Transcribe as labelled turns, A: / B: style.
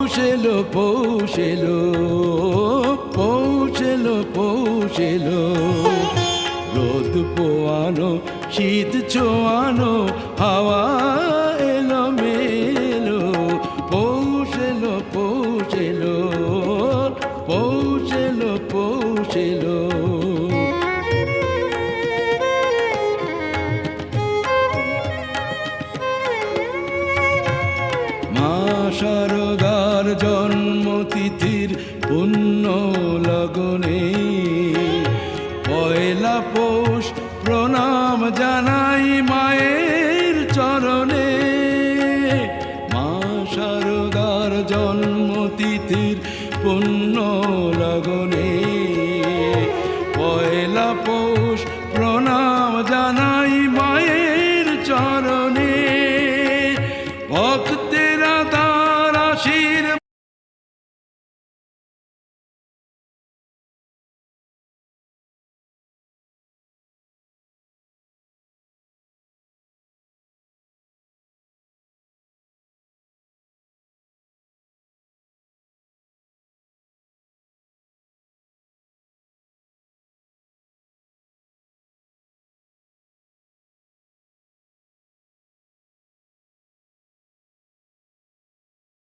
A: পৌঁছেলো পৌঁছেলো পৌঁছেলো পৌঁছেলো রোদ পোয়ানো শীত ছোয়ানো হাওয়া এলো মেলো পৌঁছেলো পৌঁছেলো পৌঁছেলো পৌঁছেলো মা শারদার জন্মতিথির পুণ্য লগনে পয়লা পৌষ প্রণাম জানাই মায়ের চরণে মা শারদার জন্মতিথির পুণ্য লগনে পয়লা পৌষ